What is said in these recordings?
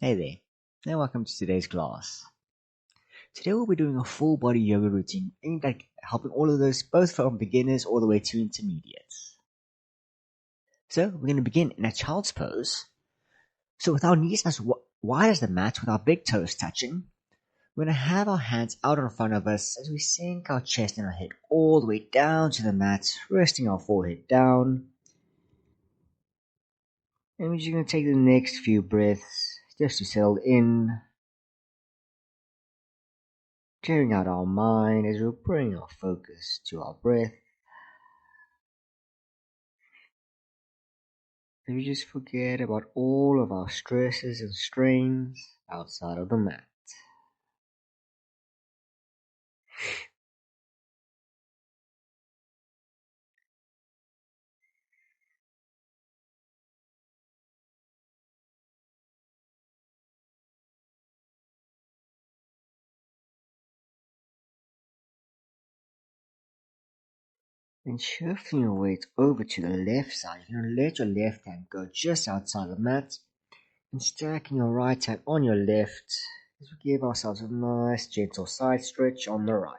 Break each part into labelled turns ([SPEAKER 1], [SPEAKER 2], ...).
[SPEAKER 1] Hey there, and welcome to today's class. Today we'll be doing a full body yoga routine aimed at helping all of those, both from beginners all the way to intermediates. So we're going to begin in a child's pose. So with our knees as wide as the mat with our big toes touching, we're going to have our hands out in front of us as we sink our chest and our head all the way down to the mat, resting our forehead down. And we're just going to take the next few breaths just to settle in, clearing out our mind as we bring our focus to our breath. And we just forget about all of our stresses and strains outside of the mat. And shifting your weight over to the left side, you're going to let your left hand go just outside the mat and stacking your right hand on your left as we give ourselves a nice gentle side stretch on the right.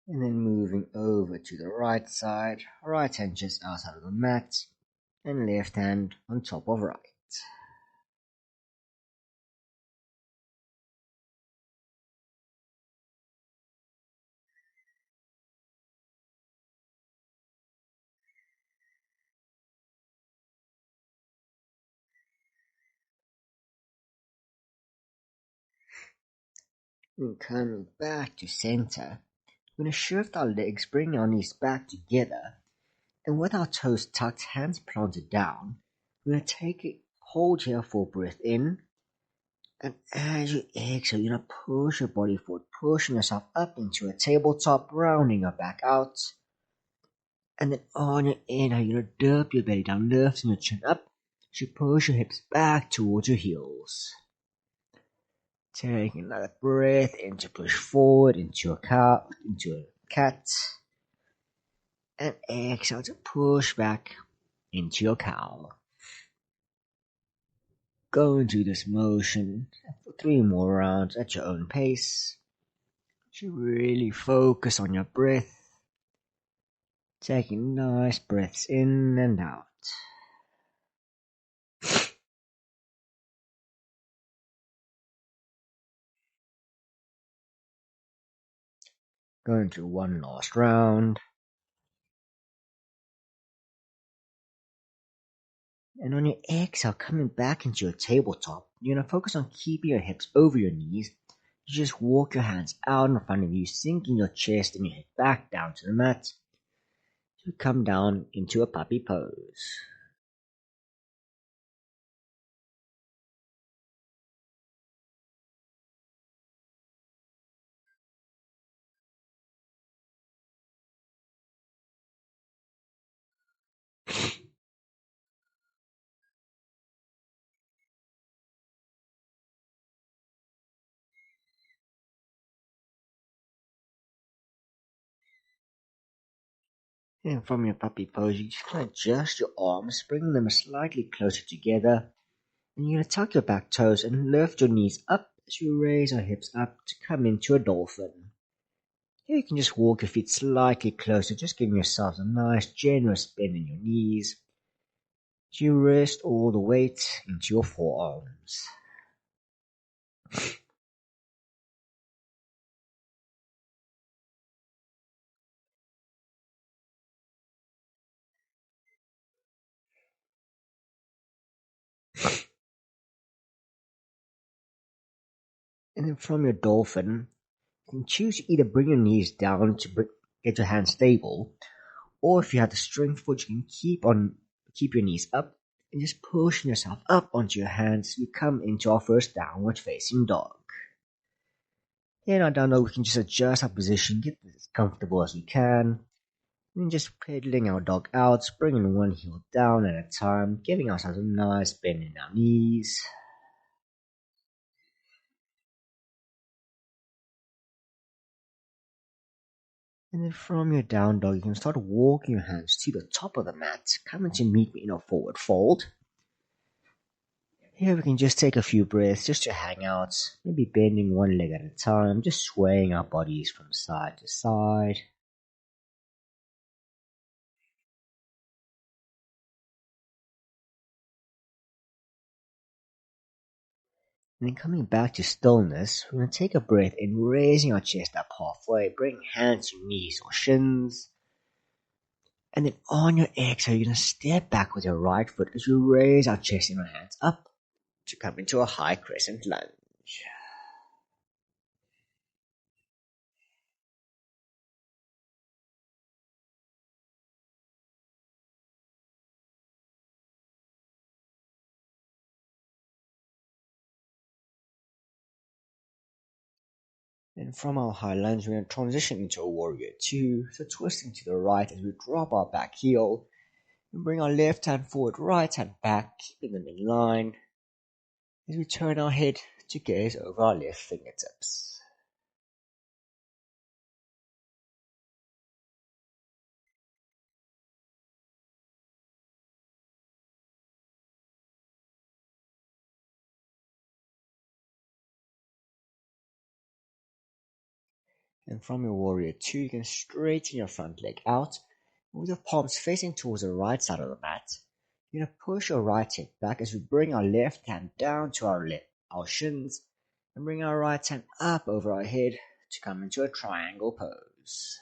[SPEAKER 1] And then moving over to the right side, right hand just outside of the mat and left hand on top of right. Then coming back to center, we're going to shift our legs, bring our knees back together, and with our toes tucked, hands planted down, we're going to take a hold here for breath in, and as you exhale, you're going to push your body forward, pushing yourself up into a tabletop, rounding your back out, and then on your inhale, you're going to dip your belly down, lifting your chin up, as you push your hips back towards your heels. Taking another breath in to push forward into a cat, and exhale to push back into your cow. Go into this motion for 3 more rounds at your own pace. You really focus on your breath, taking nice breaths in and out. Going through one last round. And on your exhale, coming back into your tabletop, you're going to focus on keeping your hips over your knees. You just walk your hands out in front of you, sinking your chest and your head back down to the mat. You come down into a puppy pose. And from your puppy pose, you just going to adjust your arms, bring them slightly closer together. And you're going to tuck your back toes and lift your knees up as you raise your hips up to come into a dolphin. Here you can just walk your feet slightly closer, just giving yourself a nice generous bend in your knees. As you rest all the weight into your forearms. And then from your dolphin, you can choose to either bring your knees down to get your hands stable, or if you have the strength for it, you can keep your knees up and just pushing yourself up onto your hands. We come into our first downward facing dog. And on down low, we can just adjust our position, get as comfortable as we can. And just pedaling our dog out, bringing one heel down at a time, giving ourselves a nice bend in our knees. And then from your down dog, you can start walking your hands to the top of the mat, coming to meet me in a forward fold. Here we can just take a few breaths just to hang out, maybe bending one leg at a time, just swaying our bodies from side to side. And then coming back to stillness, we're going to take a breath in, raising our chest up halfway, bring hands to knees or shins. And then on your exhale, you're going to step back with your right foot as you raise our chest and our hands up to come into a high crescent lunge. And from our high lunge, we're going to transition into a warrior two. So twisting to the right as we drop our back heel and bring our left hand forward, right hand back, keeping them in line as we turn our head to gaze over our left fingertips. And from your warrior two, you can straighten your front leg out. With your palms facing towards the right side of the mat, you're going to push your right hip back as we bring our left hand down to our shins and bring our right hand up over our head to come into a triangle pose.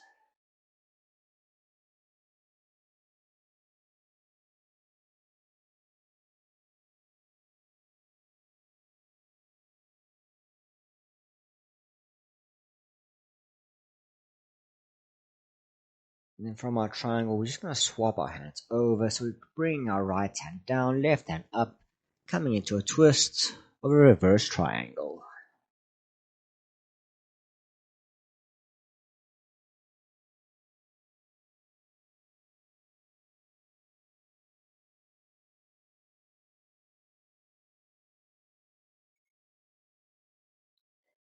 [SPEAKER 1] And then from our triangle, we're just going to swap our hands over. So we bring our right hand down, left hand up, coming into a twist of a reverse triangle.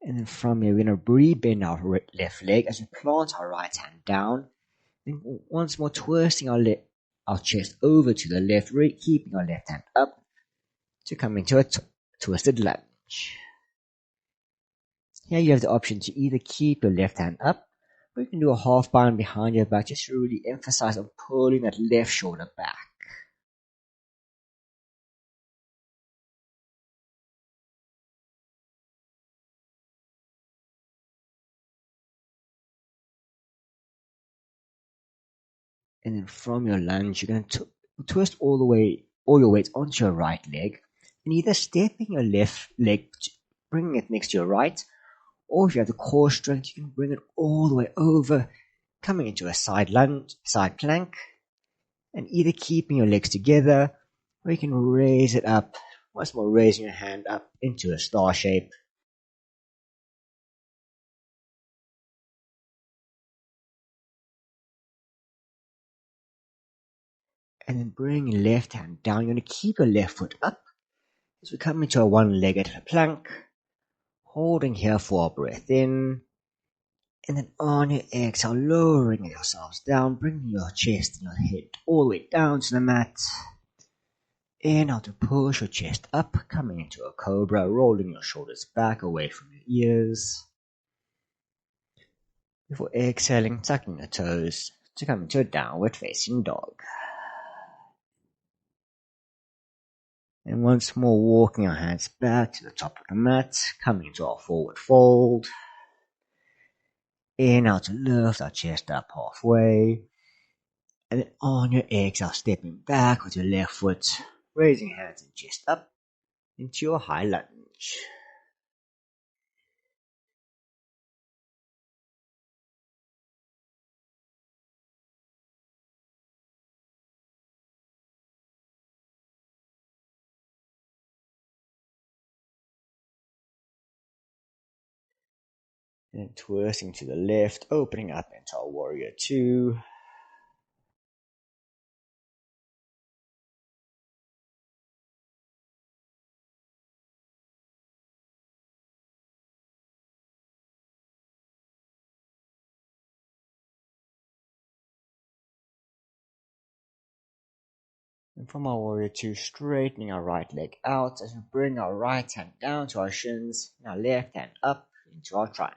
[SPEAKER 1] And then from here, we're going to re-bend our left leg as we plant our right hand down. And once more, twisting our chest over to the left, keeping our left hand up to come into a twisted lunge. Here you have the option to either keep your left hand up, or you can do a half bound behind your back, just to really emphasize on pulling that left shoulder back. And then from your lunge, you're going to twist all your weight onto your right leg, and either stepping your left leg, bringing it next to your right, or if you have the core strength, you can bring it all the way over, coming into a side lunge, side plank, and either keeping your legs together, or you can raise it up, once more raising your hand up into a star shape. And then bring your left hand down. You're going to keep your left foot up as we come into a one-legged plank, holding here for a breath in. And then on your exhale, lowering yourselves down, bringing your chest and your head all the way down to the mat. Inhale to push your chest up, coming into a cobra, rolling your shoulders back away from your ears. Before exhaling, tucking your toes to come into a downward facing dog. And once more, walking our hands back to the top of the mat, coming into our forward fold. Inhale to lift our chest up halfway. And then on your exhale, stepping back with your left foot, raising hands and chest up into your high lunge. And twisting to the left, opening up into our warrior two. And from our warrior two, straightening our right leg out as we bring our right hand down to our shins and our left hand up into our triangle.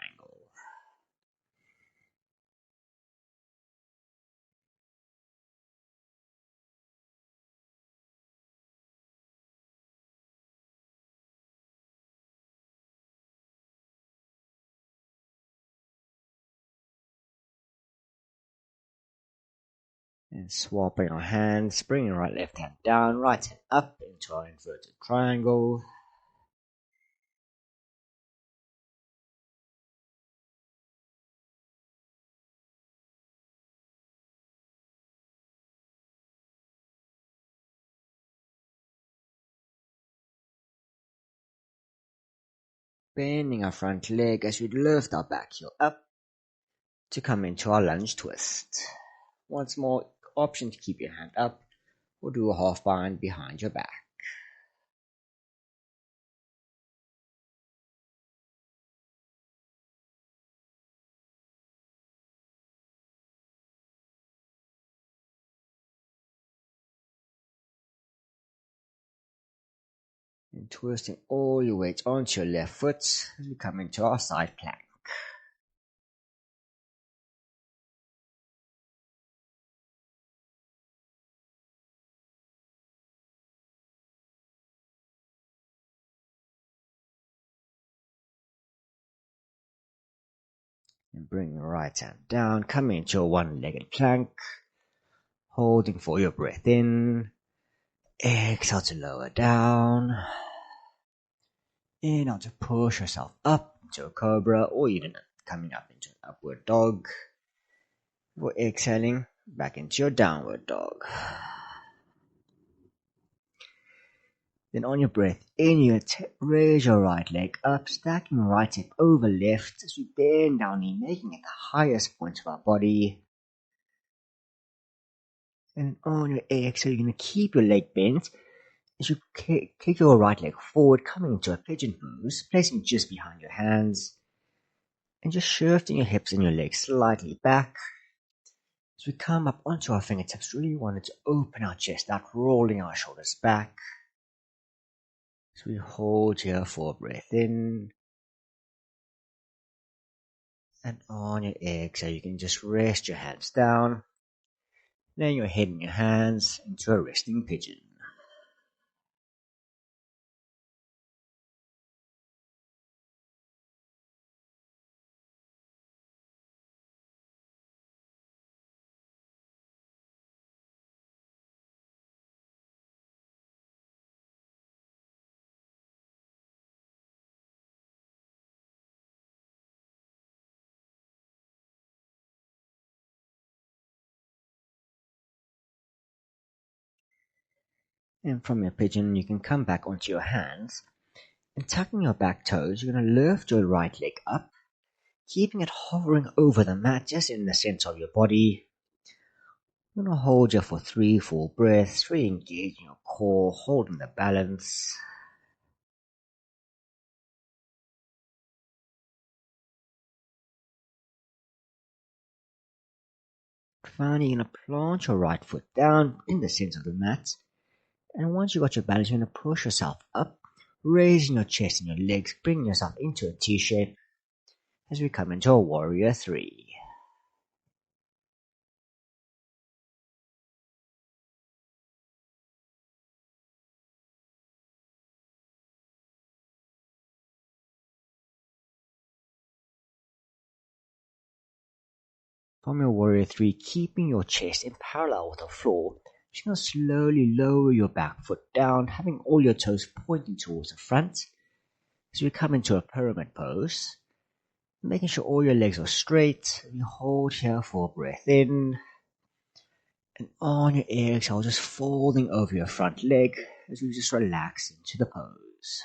[SPEAKER 1] And swapping our hands, bringing right left hand down, right hand up into our inverted triangle. Bending our front leg as we lift our back heel up to come into our lunge twist. Once more, option to keep your hand up or do a half bind behind your back. And twisting all your weight onto your left foot as we come into our side plank. And bring your right hand down, come into a one-legged plank, holding for your breath in. Exhale to lower down. Inhale to push yourself up into a cobra or even coming up into an upward dog. Before exhaling, back into your downward dog. Then on your breath in, you raise your right leg up, stacking right hip over left as we bend down knee, making it the highest point of our body. And on your exhale, you're going to keep your leg bent as you kick your right leg forward, coming into a pigeon pose, placing just behind your hands, and just shifting your hips and your legs slightly back. As we come up onto our fingertips, really wanted to open our chest out, rolling our shoulders back. So we hold here for a breath in. And on your exhale, you can just rest your hands down, laying your head in your hands into a resting pigeon. And from your pigeon, you can come back onto your hands. And tucking your back toes, you're going to lift your right leg up, keeping it hovering over the mat just in the center of your body. You're going to hold here for 3 full breaths, really engaging your core, holding the balance. Finally, you're going to plant your right foot down in the center of the mat. And once you got your balance, you're going to push yourself up, raising your chest and your legs, bringing yourself into a T shape as we come into a warrior 3. From your warrior 3, keeping your chest in parallel with the floor, you're going to slowly lower your back foot down, having all your toes pointing towards the front as we come into a pyramid pose, making sure all your legs are straight. You hold here for a breath in, and on your exhale, just folding over your front leg as we just relax into the pose.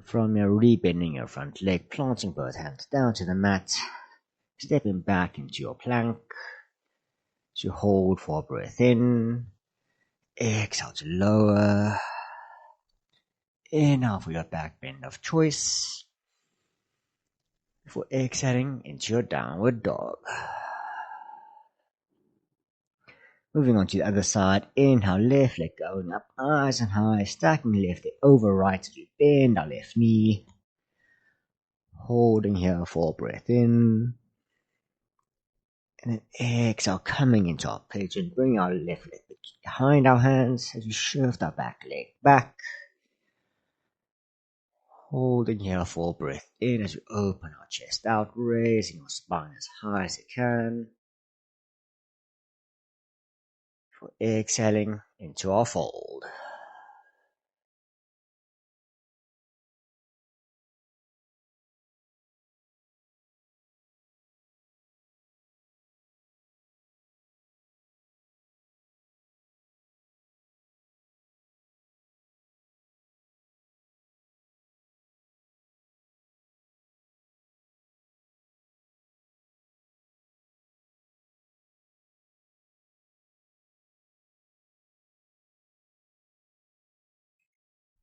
[SPEAKER 1] From your rebending your front leg, planting both hands down to the mat, stepping back into your plank. So you hold for a breath in, Exhale to lower. Inhale for your back bend of choice. Before exhaling into your downward dog. Moving on to the other side. Inhale, left leg going up nice and high. Stacking left leg over right as we bend our left knee. Holding here for a breath in. And then exhale, coming into our pigeon. Bring our left leg behind our hands as we shift our back leg back. Holding here for a breath in as we open our chest out, raising our spine as high as you can. For exhaling into our fold.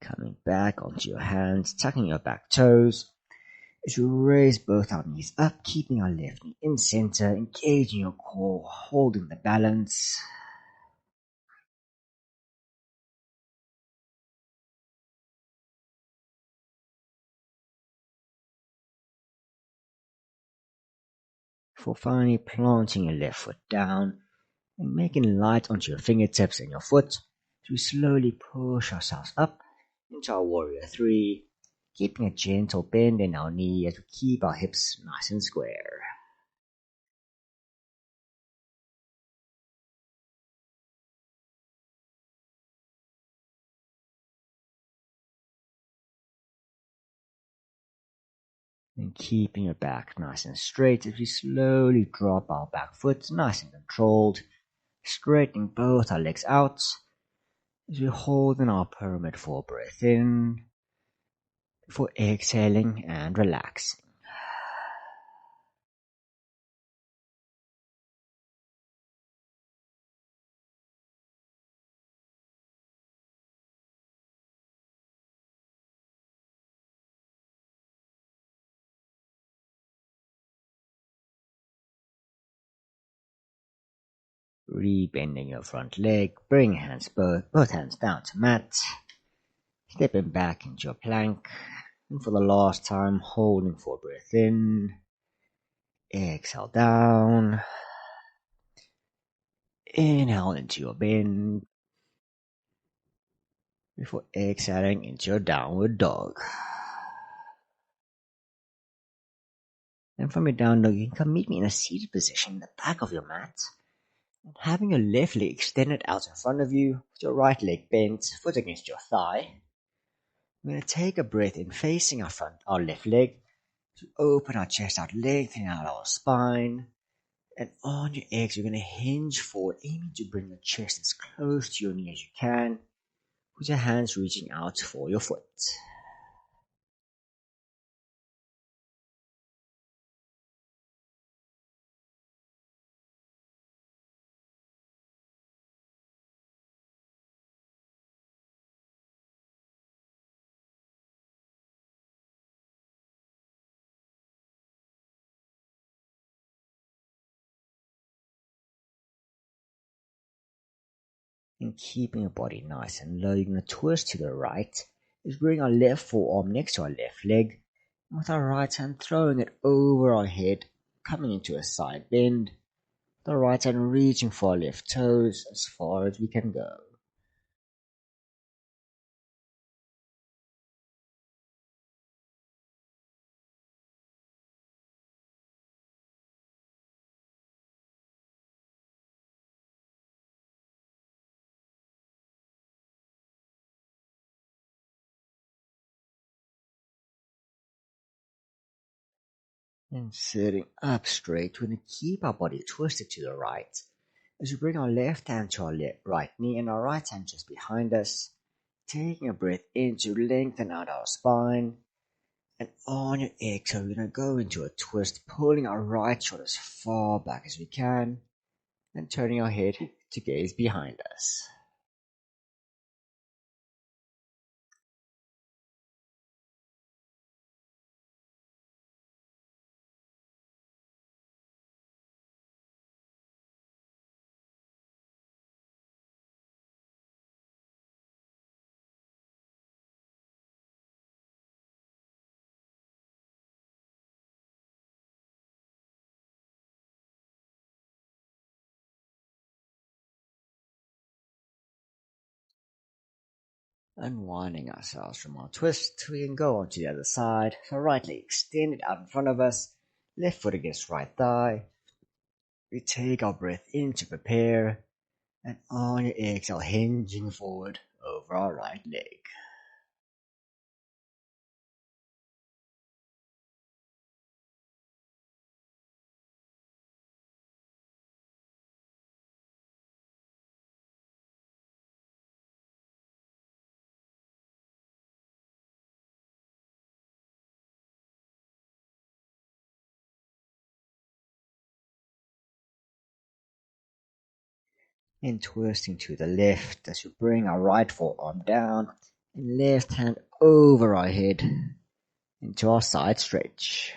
[SPEAKER 1] Coming back onto your hands, tucking your back toes. As you raise both our knees up, keeping our left knee in center, engaging your core, holding the balance. Before finally planting your left foot down and making light onto your fingertips and your foot, as we slowly push ourselves up into our warrior 3, keeping a gentle bend in our knee as we keep our hips nice and square. And keeping your back nice and straight as we slowly drop our back foot nice and controlled, straightening both our legs out as we hold in our pyramid for a breath in, before exhaling and relaxing. Rebending your front leg, bring both hands down to mat, stepping back into your plank, and for the last time, holding for a breath in, exhale down, inhale into your bend, before exhaling into your downward dog. And from your down dog, you can come meet me in a seated position in the back of your mat. And having your left leg extended out in front of you, with your right leg bent, foot against your thigh. We're going to take a breath in facing our left leg, to open our chest out, lengthening out our spine. And on your exhale, you're going to hinge forward, aiming to bring your chest as close to your knee as you can, with your hands reaching out for your foot. And keeping your body nice and low, you're going to twist to the right. Just bring our left forearm next to our left leg. And with our right hand, throwing it over our head, coming into a side bend. The right hand reaching for our left toes as far as we can go. And sitting up straight, we're going to keep our body twisted to the right. As we bring our left hand to our right knee and our right hand just behind us. Taking a breath in to lengthen out our spine. And on your exhale, we're going to go into a twist, pulling our right shoulder as far back as we can. And turning our head to gaze behind us. Unwinding ourselves from our twist, we can go on to the other side. So right leg extended out in front of us, left foot against right thigh. We take our breath in to prepare, and on your exhale, hinging forward over our right leg. And twisting to the left as we bring our right forearm down and left hand over our head into our side stretch.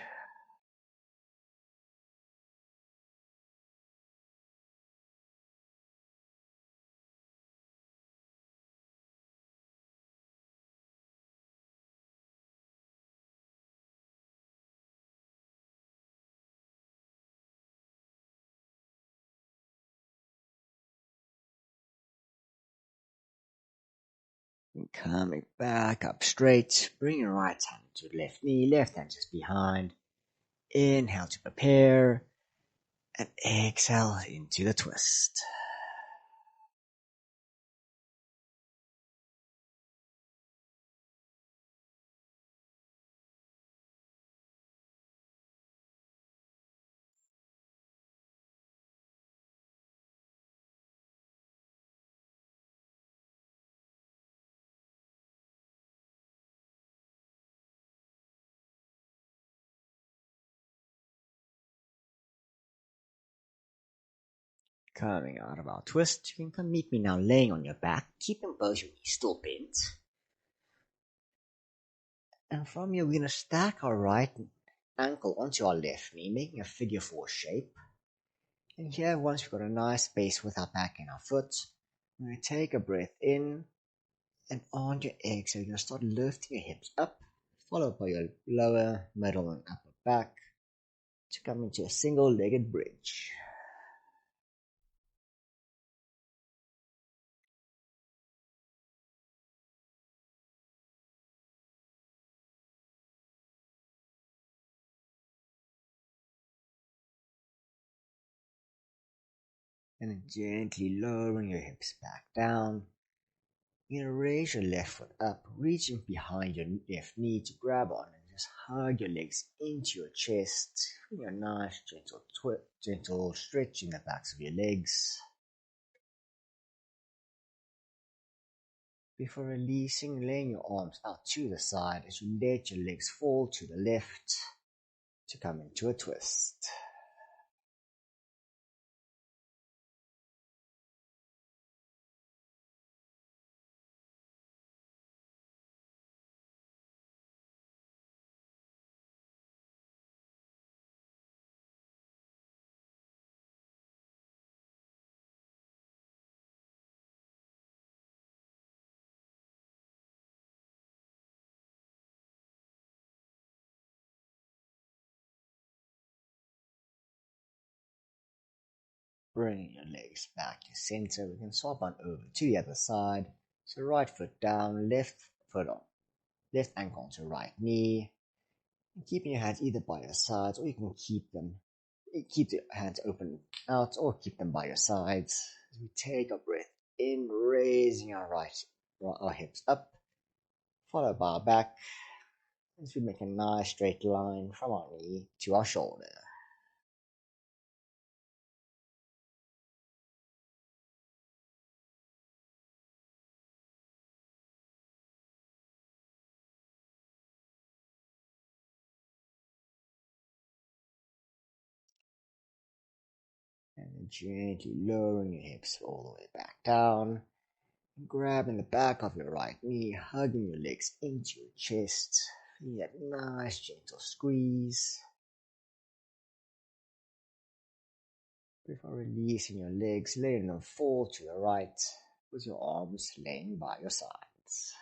[SPEAKER 1] And coming back up straight, bring your right hand to the left knee, left hand just behind. Inhale to prepare, and exhale into the twist. Coming out of our twist, you can come meet me now laying on your back, keeping both your knees still bent. And from here, we're going to stack our right ankle onto our left knee, making a figure four shape. And here, once we've got a nice space with our back and our foot, we're going to take a breath in, and on your exhale, you're going to start lifting your hips up, followed by your lower, middle, and upper back to come into a single-legged bridge. And then gently lowering your hips back down. You're going to raise your left foot up, reaching behind your left knee to grab on and just hug your legs into your chest. Feeling a nice gentle stretch in the backs of your legs. Before releasing, laying your arms out to the side as you let your legs fall to the left to come into a twist. Bringing your legs back to center, we can swap on over to the other side. So right foot down, left foot on, left ankle onto right knee. And keeping your hands either by your sides, or you can keep the hands open out, or keep them by your sides. As we take a breath in, raising our hips up, followed by our back, as we make a nice straight line from our knee to our shoulder. And then gently lowering your hips all the way back down. Grabbing the back of your right knee, hugging your legs into your chest. Feeling that nice gentle squeeze. Before releasing your legs, letting them fall to the right with your arms laying by your sides.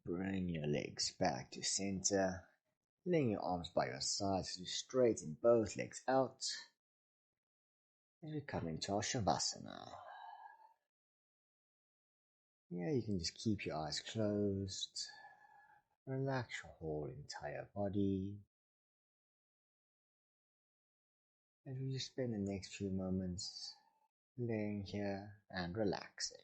[SPEAKER 1] Bring your legs back to center, laying your arms by your sides to straighten both legs out. As we come into our Shavasana. Yeah, you can just keep your eyes closed. Relax your whole entire body. As we just spend the next few moments laying here and relaxing.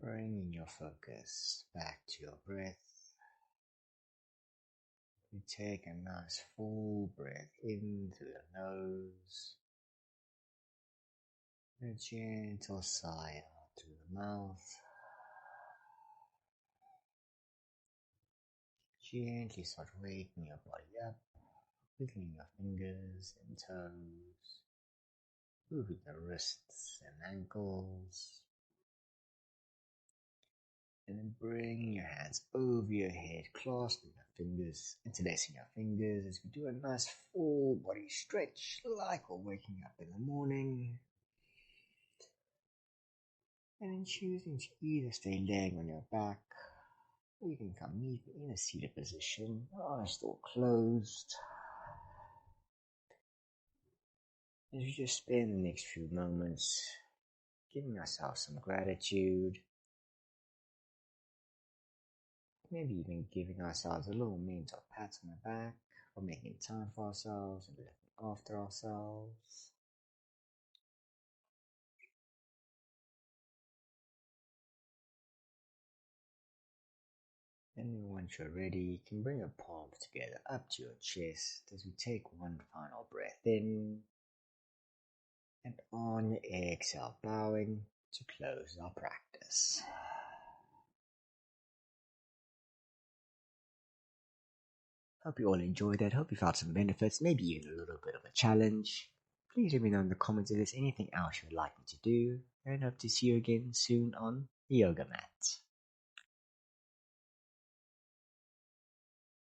[SPEAKER 1] Bringing your focus back to your breath. You take a nice full breath in through the nose. And a gentle sigh out through the mouth. Gently start waking your body up, wiggling your fingers and toes, moving the wrists and ankles, and then bringing your hands over your head, clasping your fingers, interlacing your fingers as we do a nice full body stretch like we're waking up in the morning. And then choosing to either stay laying on your back, or you can come meet in a seated position, eyes still closed. As we just spend the next few moments giving ourselves some gratitude, maybe even giving ourselves a little mental pat on the back for making time for ourselves and looking after ourselves. And then once you're ready, you can bring your palms together up to your chest as we take one final breath in. And on your exhale, bowing to close our practice. Hope you all enjoyed that. Hope you found some benefits, maybe even a little bit of a challenge. Please let me know in the comments if there's anything else you would like me to do, and hope to see you again soon on the yoga mat.